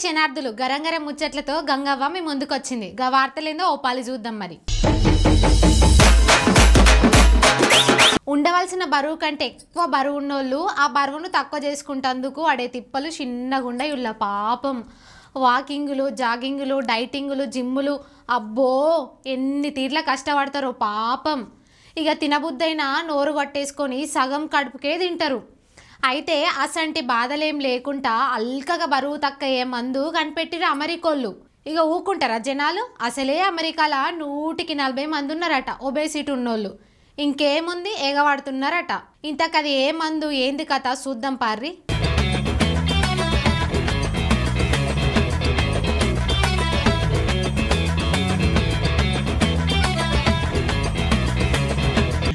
శనార్థులు గరంగర ముచ్చట్లతో గంగవ్వ మీ ముందుకొచ్చింది. గా వార్తలేందో ఓ పాలి చూద్దాం. మరి ఉండవలసిన బరువు కంటే ఎక్కువ బరువు ఉన్నోళ్ళు ఆ బరువును తక్కువ చేసుకుంటందుకు అడే తిప్పలు చిన్నగుండై ఉల్ల పాపం. వాకింగులు, జాగింగులు, డైటింగులు, జిమ్ములు, అబ్బో ఎన్ని తీర్ల కష్టపడతారో పాపం. ఇక తినబుద్దైనా నోరు పట్టేసుకొని సగం కడుపుకే తింటారు. అయితే అసంటి బాధలేం లేకుండా అల్కగా బరువు తక్కువ మందు కనిపెట్టిరు అమెరికోళ్ళు. ఇక ఊకుంటారా జనాలు? అసలే అమెరికాలో 140 మంది ఉన్నారట ఒబేసిటీ ఉన్నోళ్ళు. ఇంకేముంది ఎగవాడుతున్నారట. ఇంతకది ఏ మందు ఏంది కథ చూద్దాం పార్రి.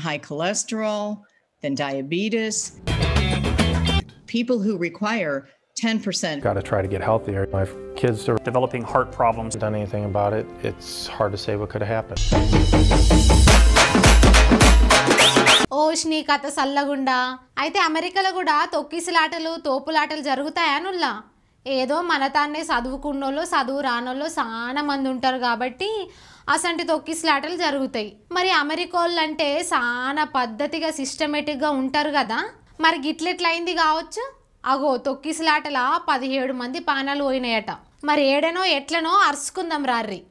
High cholesterol, then diabetes. People who require 10%. Got to try to get healthier. My kids are developing heart problems. Done anything about it? It's hard to say what could have happened. ఓష్ని కథ సల్లగుండా. అయితే అమెరికాలో కూడా తొక్కిసలాటలు, తోపులాటలు జరుగుతాయనుల్లా. ఏదో మన తాన్నే చదువుకున్నోళ్ళు, చదువు రానోళ్ళు చాలా మంది ఉంటారు కాబట్టి అసంటి తొక్కిసలాటలు జరుగుతాయి. మరి అమెరికోళ్ళు అంటే చాలా పద్ధతిగా సిస్టమేటిక్గా ఉంటారు కదా. మరి గిట్లెట్లయింది కావచ్చు. అగో తొక్కిసలాటల 17 మంది పానాలు పోయినాయట. మరి ఏడనో ఎట్లనో అరుచుకుందాం రార్రి.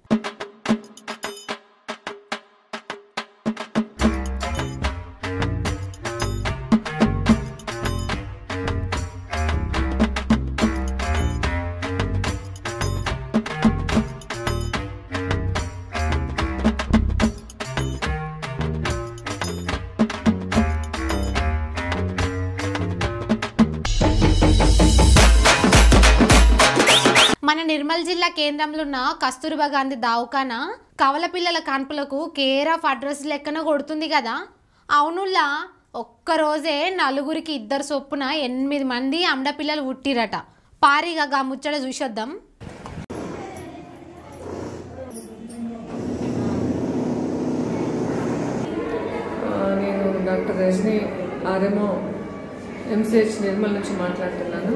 మన నిర్మల్ జిల్లా కేంద్రంలో ఉన్న కస్తూర్బా గాంధీ దవాఖానా కవల పిల్లల కాన్పులకు కేర్ ఆఫ్ అడ్రస్ లెక్కన కొడుతుంది కదా. అవునుల్లా ఒక్కరోజే 4గురికి 2 చొప్పున 8 మంది ఆడపిల్లలు పుట్టిరట. పారిగా గా ముచ్చట చూసొద్దాం. నేను doctor Rajani RMO MCH Nirmal నుంచి మాట్లాడుతున్నాను.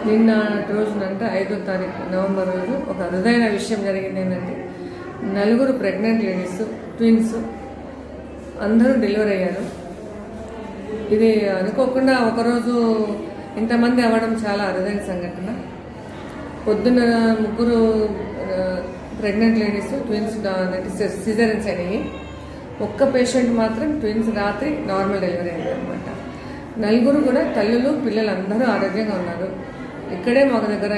నిన్న రోజునంటే 5వ తారీఖు నవంబర్ రోజు ఒక అరుదైన విషయం జరిగింది. ఏంటంటే 4 ప్రెగ్నెంట్ లేడీస్, ట్విన్స్ అందరూ డెలివరీ అయ్యారు. ఇది అనుకోకుండా ఒకరోజు ఇంతమంది అవ్వడం చాలా అరుదైన సంఘటన. పొద్దున్న 3 ప్రెగ్నెంట్ లేడీస్, ట్విన్స్ సిజేరియన్స్ అయినాయి. ఒక్క పేషెంట్ మాత్రం ట్విన్స్ రాత్రి నార్మల్ డెలివరీ అయింది అనమాట. 4 కూడా తల్లులు, పిల్లలు అందరూ ఆరోగ్యంగా ఉన్నారు. ఇక్కడే మాకు దగ్గర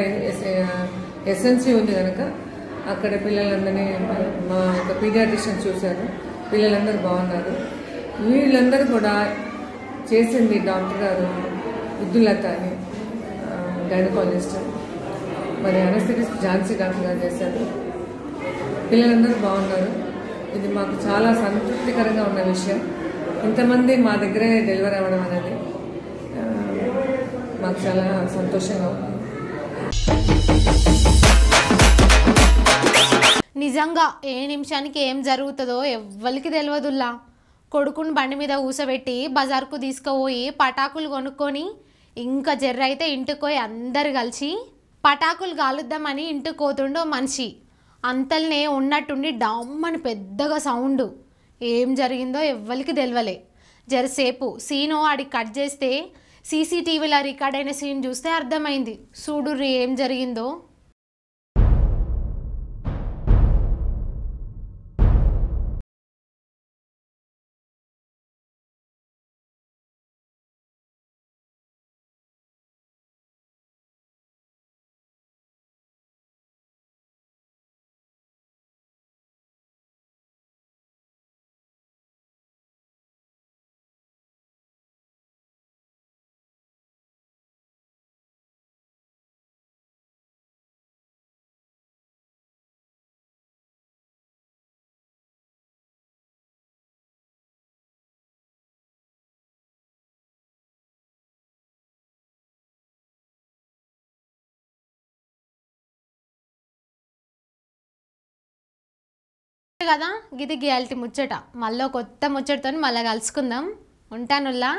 ఎస్ఎన్సీ ఉంది కనుక అక్కడ పిల్లలందరినీ మా యొక్క పీడియాట్రిషియన్ చూశారు. పిల్లలందరూ బాగున్నారు. వీళ్ళందరూ కూడా చేసింది డాక్టర్ గారు విద్యులత అని గైనకాలజిస్ట్, మరి అనస్థెటిస్ట్ ఝాన్సీ డాక్టర్ గారు చేశారు. పిల్లలందరూ బాగున్నారు. ఇది మాకు చాలా సంతృప్తికరంగా ఉన్న విషయం. ఇంతమంది మా దగ్గరే డెలివరీ అవ్వడం అనేది మాకు చాలా సంతోషంగా ఉంది. నిజంగా ఏ నిమిషానికి ఏం జరుగుతుందో ఎవ్వరికి తెలియదుల్లా. కొడుకుని బండి మీద ఊసబెట్టి బజార్కు తీసుకుపోయి పటాకులు కొనుక్కొని ఇంకా జర్ర అయితే ఇంటికి పోయి అందరు కలిసి పటాకులు కాలుద్దామని ఇంటికి పోతుండో మనిషి. అంతల్నే ఉన్నట్టుండి డమ్మని పెద్దగా సౌండ్. ఏం జరిగిందో ఎవ్వరికి తెలియలే. జరసేపు సీను ఆడికి కట్ చేస్తే సీసీటీవీలో రికార్డ్ అయిన సీన్ చూస్తే అర్థమైంది. చూడుర్రి ఏం జరిగిందో. కదా గిది గియాలిటీ ముచ్చట. మళ్ళీ కొత్త ముచ్చటతో మళ్ళీ కలుసుకుందాం. ఉంటానుల్లా.